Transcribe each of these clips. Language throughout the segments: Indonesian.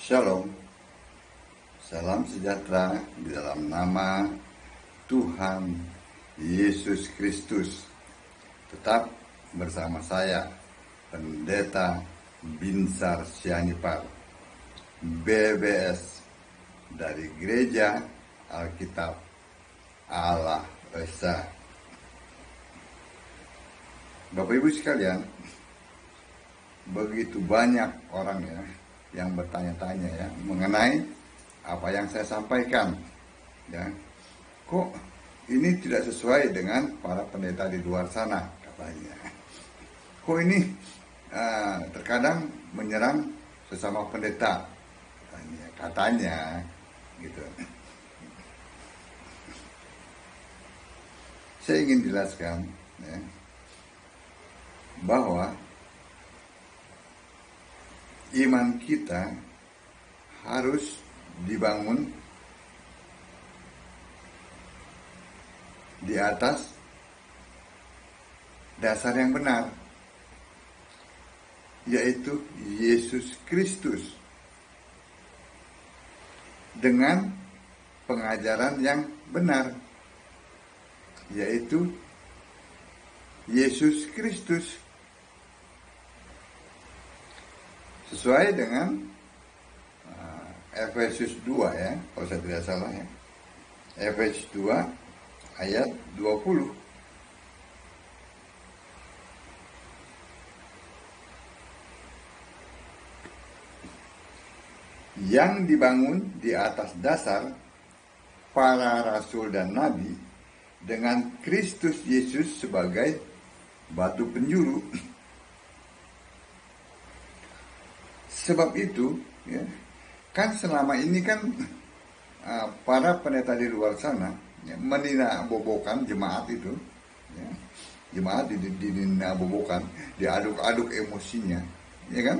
Shalom, salam sejahtera di dalam nama Tuhan Yesus Kristus. Tetap bersama saya, Pendeta Binsar Sianipar, BBS dari Gereja Alkitab Allah Esa. Bapak Ibu sekalian, begitu banyak orang yang bertanya-tanya mengenai apa yang saya sampaikan. Kok ini tidak sesuai dengan para pendeta di luar sana, katanya. Kok ini terkadang menyerang sesama pendeta, katanya gitu. Saya ingin jelaskan bahwa iman kita harus dibangun di atas dasar yang benar, yaitu Yesus Kristus, dengan pengajaran yang benar, yaitu Yesus Kristus, sesuai dengan Efesus 2 kalau saya tidak salah Efesus 2 ayat 20. Yang dibangun di atas dasar para rasul dan nabi, dengan Kristus Yesus sebagai batu penjuru. Sebab itu, kan selama ini kan para pendeta di luar sana meninabobokan jemaat itu, jemaat dininabobokan, diaduk-aduk emosinya, kan,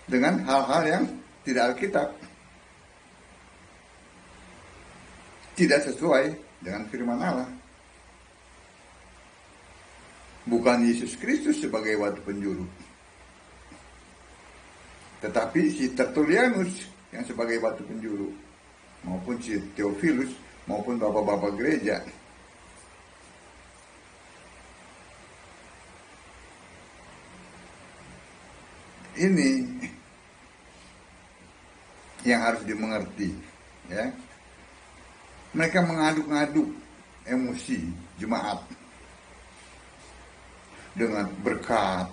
dengan hal-hal yang tidak Alkitab, tidak sesuai dengan firman Allah. Bukan Yesus Kristus sebagai batu penjuru, tetapi si Tertullianus yang sebagai batu penjuru, maupun si Theophilus, maupun bapak-bapak gereja. Ini yang harus dimengerti, Mereka mengaduk-aduk emosi jemaat dengan berkat.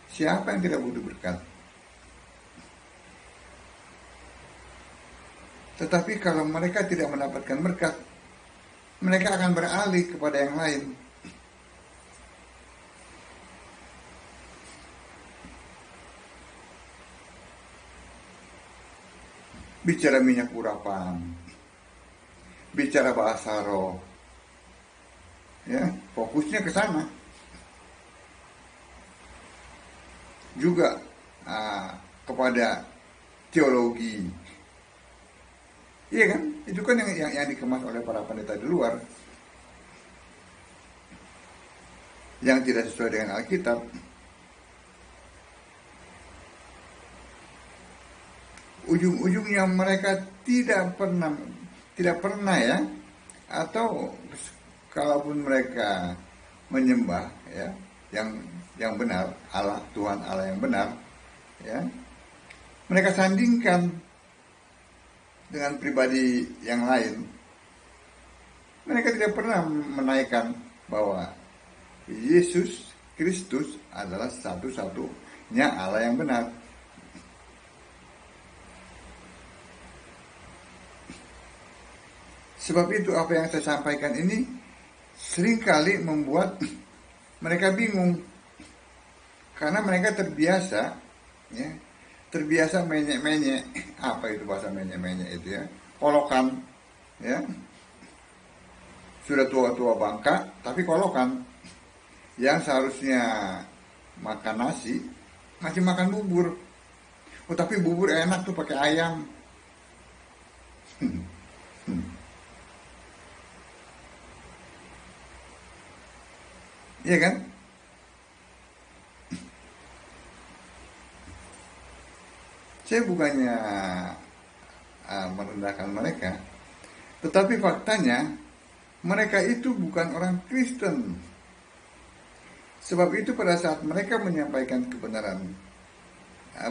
Siapa yang tidak butuh berkat? Tetapi kalau mereka tidak mendapatkan berkat, mereka akan beralih kepada yang lain. Bicara minyak urapan, bicara bahasa roh, fokusnya ke sana. Juga kepada teologi. Iya kan? Itu kan yang dikemas oleh para pendeta di luar, yang tidak sesuai dengan Alkitab. Ujung-ujungnya mereka tidak pernah atau kalaupun mereka menyembah yang benar, Allah, Tuhan Allah yang benar, mereka sandingkan dengan pribadi yang lain. Mereka tidak pernah menaikkan bahwa Yesus Kristus adalah satu-satunya Allah yang benar. Sebab itu apa yang saya sampaikan ini seringkali membuat mereka bingung, karena mereka terbiasa menyek-menyek. Apa itu bahasa menyek-menyek itu kolokan, sudah tua-tua bangka tapi kolokan, yang seharusnya makan nasi masih makan bubur. Tapi bubur enak tuh pakai ayam. Iya kan? Saya bukannya merendahkan mereka, tetapi faktanya mereka itu bukan orang Kristen. Sebab itu pada saat mereka menyampaikan kebenaran,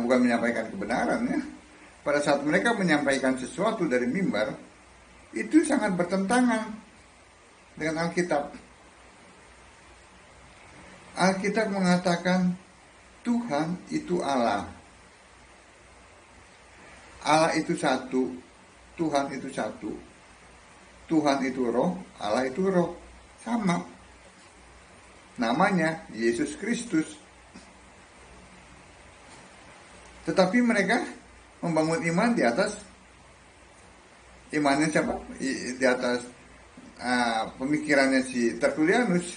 bukan menyampaikan kebenaran ya, pada saat mereka menyampaikan sesuatu dari mimbar, itu sangat bertentangan dengan Alkitab. Alkitab mengatakan Tuhan itu Allah. Allah itu satu, Tuhan itu satu. Tuhan itu roh, Allah itu roh. Sama. Namanya Yesus Kristus. Tetapi mereka membangun iman di atas imannya siapa? Di atas pemikirannya si Tertullianus,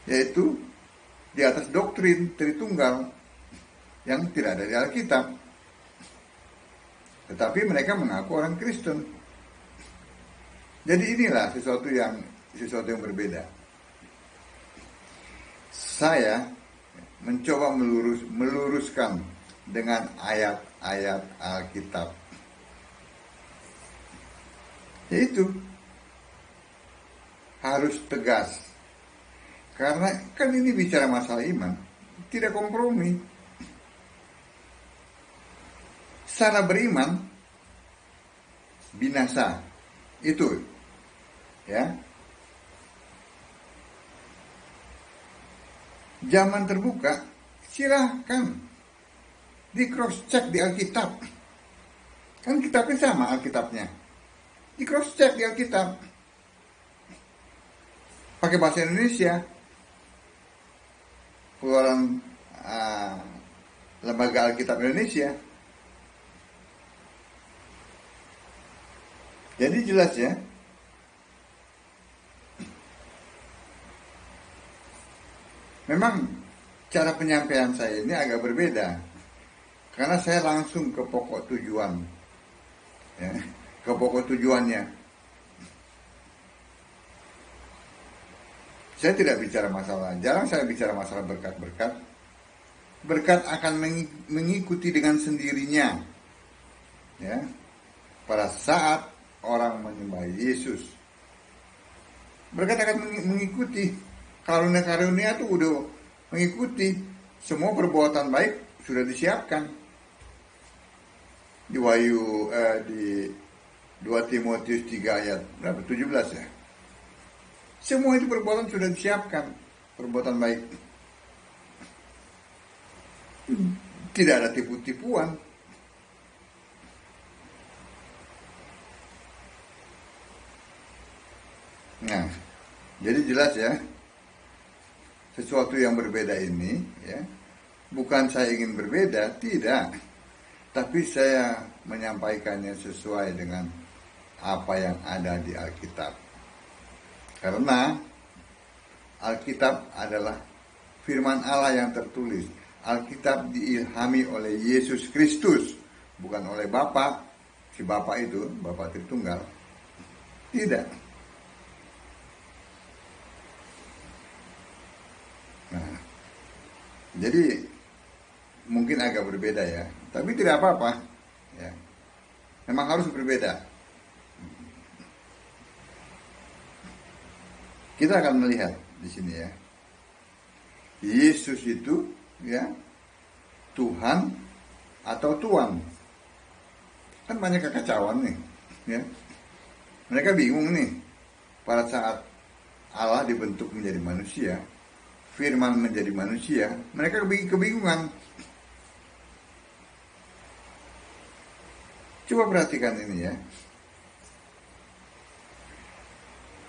yaitu di atas doktrin Tritunggal yang tidak ada di Alkitab. Tetapi mereka mengaku orang Kristen. Jadi inilah sesuatu yang berbeda. Saya mencoba meluruskan dengan ayat-ayat Alkitab. Yaitu harus tegas. Karena kan ini bicara masalah iman, tidak kompromi. Salah beriman binasa. Itu ya. Zaman terbuka, silahkan di cross check di Alkitab. Kan kitabnya sama Alkitabnya. Di cross check di Alkitab. Pakai bahasa Indonesia. Keluaran Lembaga Alkitab Indonesia. Jadi jelas ya. Memang cara penyampaian saya ini agak berbeda. Karena saya langsung ke pokok tujuan. Ya, ke pokok tujuannya. Saya tidak bicara masalah, jarang saya bicara masalah berkat-berkat. Berkat akan mengikuti dengan sendirinya. Ya. Pada saat orang menyembah Yesus, berkat akan mengikuti. Karunia-karunia itu udah mengikuti. Semua perbuatan baik sudah disiapkan. Di di 2 Timotius 3 ayat berapa? 17 ya. Semua itu perbuatan sudah disiapkan. Perbuatan baik. Tidak ada tipu-tipuan. Nah, jadi jelas ya. Sesuatu yang berbeda ini ya, bukan saya ingin berbeda, tidak, tapi saya menyampaikannya sesuai dengan apa yang ada di Alkitab. Karena Alkitab adalah firman Allah yang tertulis. Alkitab diilhami oleh Yesus Kristus, bukan oleh Bapa, si Bapa itu, Bapa Tritunggal. Tidak. Nah, jadi mungkin agak berbeda ya, tapi tidak apa-apa. Ya, memang harus berbeda. Kita akan melihat di sini ya, Yesus itu ya Tuhan atau Tuan. Kan banyak kekacauan nih, ya. Mereka bingung nih pada saat Allah dibentuk menjadi manusia. Firman menjadi manusia, mereka kebingungan. Coba perhatikan ini ya.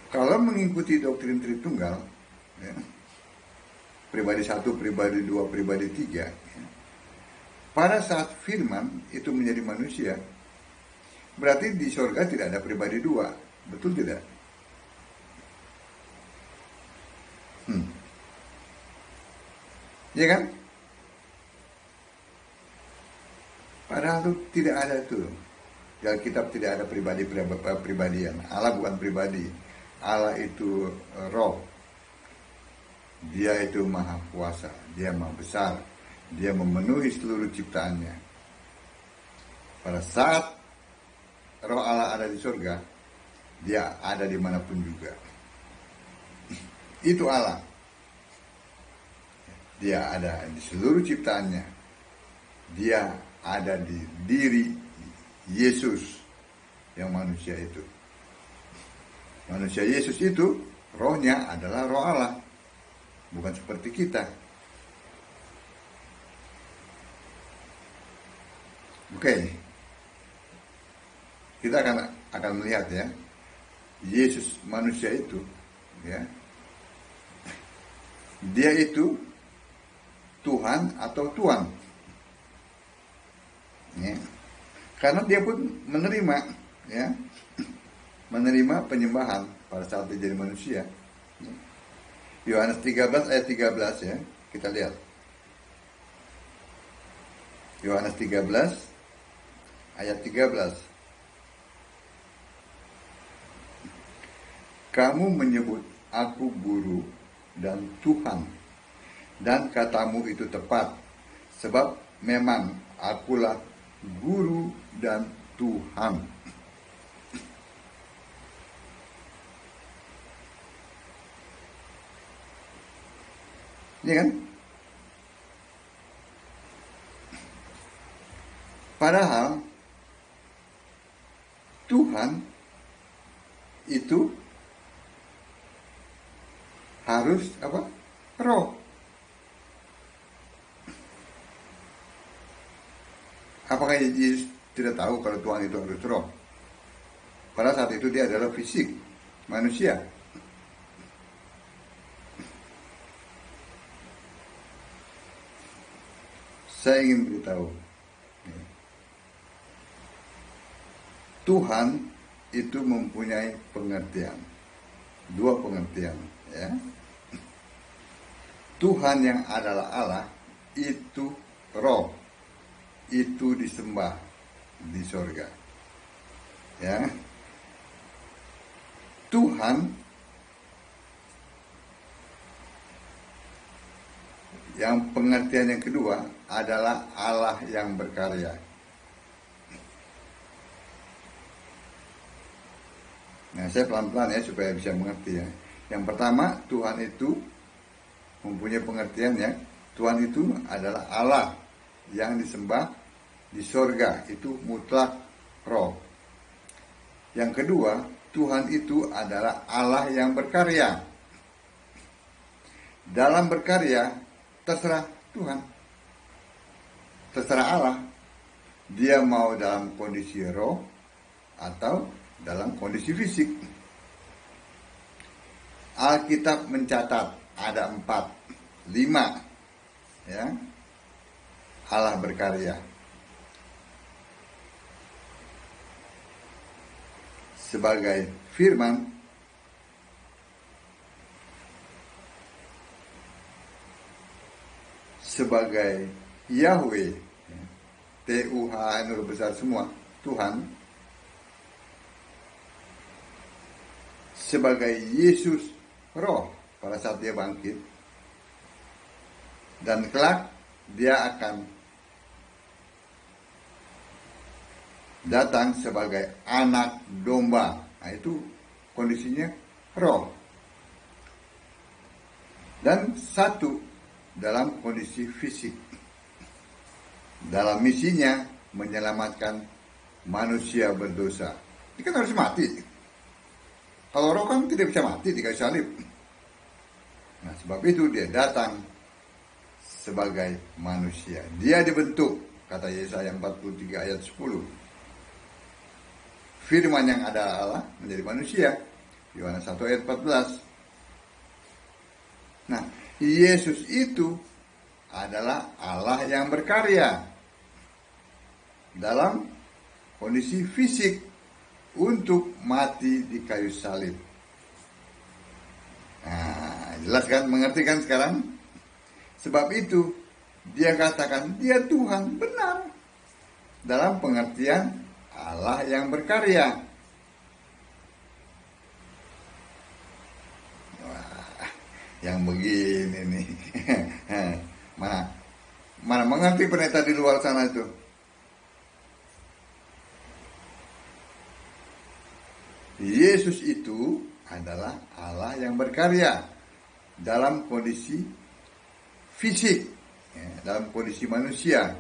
Kalau mengikuti doktrin Tritunggal, ya, pribadi 1, pribadi 2, pribadi 3, ya, pada saat firman itu menjadi manusia, berarti di surga tidak ada pribadi 2, betul tidak? Ya kan? Padahal itu tidak ada itu. Di Alkitab tidak ada pribadian. Allah bukan pribadi. Allah itu roh. Dia itu maha kuasa. Dia maha besar. Dia memenuhi seluruh ciptaannya. Pada saat Roh Allah ada di surga, dia ada dimanapun juga. Itu Allah. Dia ada di seluruh ciptaannya. Dia ada di diri Yesus yang manusia itu. Manusia Yesus itu, rohnya adalah roh Allah. Bukan seperti kita. Oke. Kita akan melihat ya. Yesus manusia itu, ya. Dia itu Tuhan atau Tuan. Ya. Karena dia pun menerima, ya, menerima penyembahan pada saat dia jadi manusia. Yohanes 13 ayat 13 ya, kita lihat. Yohanes 13 ayat 13. Kamu menyebut aku guru dan Tuhan, dan katamu itu tepat, sebab memang akulah guru dan Tuhan. Ini kan? Padahal Tuhan itu harus apa? Roh. Apakah Yesus tidak tahu kalau Tuhan itu harus roh? Pada saat itu dia adalah fisik, manusia. Saya ingin beritahu, Tuhan itu mempunyai pengertian, dua pengertian, ya. Tuhan yang adalah Allah itu roh, itu disembah di sorga, ya. Tuhan yang pengertian yang kedua adalah Allah yang berkarya. Nah, saya pelan-pelan ya supaya bisa mengerti ya. Yang pertama, Tuhan itu mempunyai pengertian ya. Tuhan itu adalah Allah yang disembah di sorga, itu mutlak roh. Yang kedua, Tuhan itu adalah Allah yang berkarya. Dalam berkarya, terserah Tuhan. Terserah Allah. Dia mau dalam kondisi roh atau dalam kondisi fisik. Alkitab mencatat ada 5 ya, Allah berkarya. Sebagai firman, sebagai Yahweh, Tuhan huruf besar semua, Tuhan, sebagai Yesus roh pada saat dia bangkit, dan kelak dia akan datang sebagai anak domba. Nah, itu kondisinya roh. Dan satu dalam kondisi fisik, dalam misinya menyelamatkan manusia berdosa. Ini kan harus mati. Kalau roh kan tidak bisa mati di kayu salib. Nah, sebab itu dia datang sebagai manusia. Dia dibentuk, kata Yesaya 43 ayat 10. Firman yang ada Allah menjadi manusia. Yohanes 1 ayat 14. Nah, Yesus itu adalah Allah yang berkarya dalam kondisi fisik untuk mati di kayu salib. Nah, jelas kan? Mengerti kan sekarang? Sebab itu dia katakan dia Tuhan, benar, dalam pengertian Allah yang berkarya. Wah, yang begini nih. Mana mengerti pendeta di luar sana itu? Yesus itu adalah Allah yang berkarya dalam kondisi fisik, ya, dalam kondisi manusia.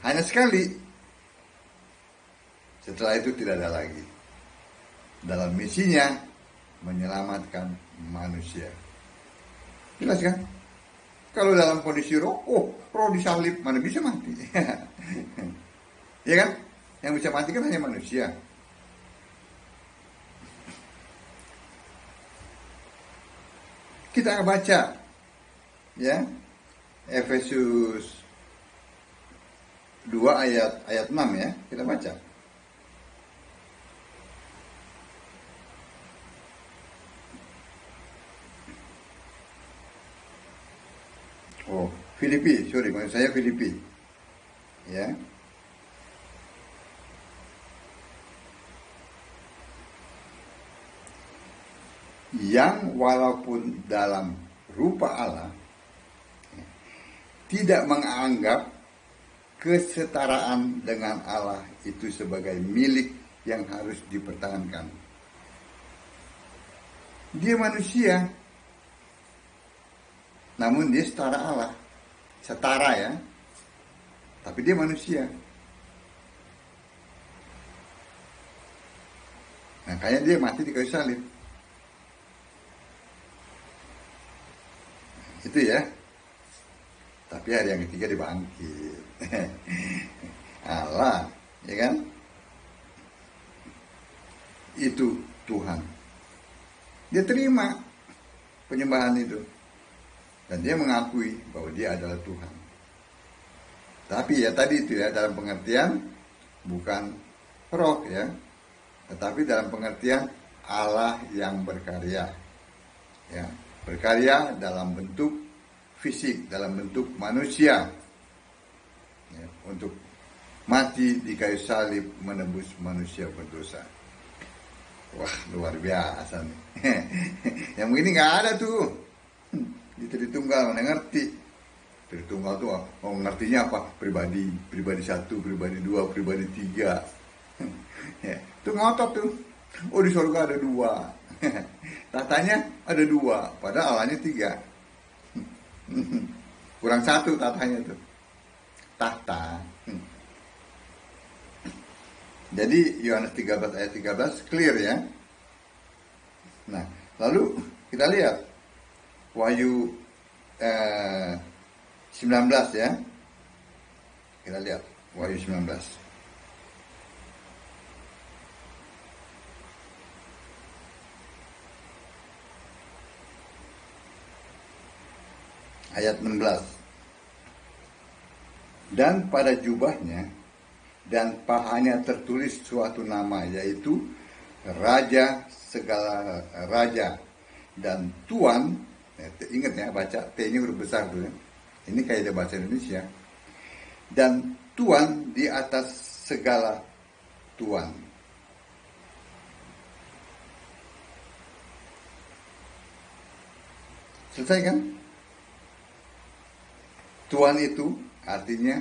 Hanya sekali. Setelah itu tidak ada lagi. Dalam misinya menyelamatkan manusia. Jelas kan? Kalau dalam kondisi roh, roh disalib, mana bisa mati? Ya kan? Yang bisa mati kan hanya manusia. Kita baca, ya, Efesus 2 ayat 6 ya, kita baca. Oh, Filipi, maksud saya Filipi. Ya. Yang walaupun dalam rupa Allah tidak menganggap kesetaraan dengan Allah itu sebagai milik yang harus dipertahankan. Dia manusia, namun dia setara Allah, setara ya, tapi dia manusia. Makanya dia mati di kayu salib. Itu ya. Tapi hari yang ketiga dibangkit. Allah, ya kan? Itu Tuhan. Dia terima penyembahan itu. Dan dia mengakui bahwa dia adalah Tuhan. Tapi ya tadi itu ya, dalam pengertian bukan roh ya, tetapi dalam pengertian Allah yang berkarya. Ya, berkarya dalam bentuk fisik, dalam bentuk manusia, ya, untuk mati di kayu salib menebus manusia berdosa. Wah, luar biasa nih. Yang begini nggak ada tuh di Tritunggal, mana ngerti? Tritunggal tuh ngertinya apa? Pribadi satu, pribadi dua, pribadi tiga. Ya, itu ngotot tuh. Oh, di surga ada dua. Tatanya ada dua, padahal Allahnya tiga. Kurang satu tatanya tuh. Tahta. Jadi Yohanes 13 ayat 13 clear ya. Nah, lalu kita lihat Wahyu 19 ya. Kita lihat Wahyu 19. Ayat 16. Dan pada jubahnya dan pahanya tertulis suatu nama, yaitu Raja segala Raja dan Tuan. Ingat ya, baca T-nya huruf besar tuh ya. Ini kayak bahasa Indonesia. Dan Tuan di atas segala Tuan. Selesai kan? Tuan itu artinya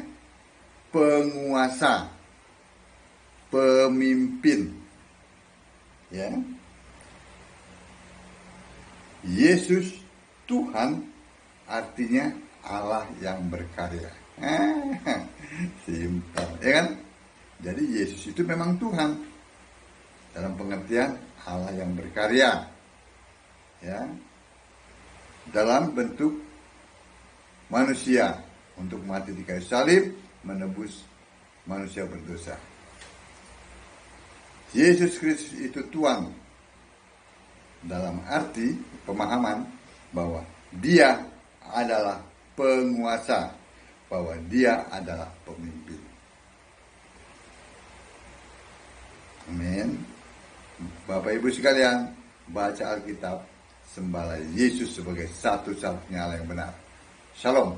penguasa, pemimpin. Ya. Yesus Tuhan artinya Allah yang berkarya. Simpel, ya kan? Jadi Yesus itu memang Tuhan dalam pengertian Allah yang berkarya. Ya. Dalam bentuk manusia untuk mati di kayu salib menebus manusia berdosa. Yesus Kristus itu Tuhan dalam arti pemahaman bahwa dia adalah penguasa, bahwa dia adalah pemimpin. Amin. Bapak Ibu sekalian, baca Alkitab, sembahlah Yesus sebagai satu-satunya Allah yang benar. Shalom.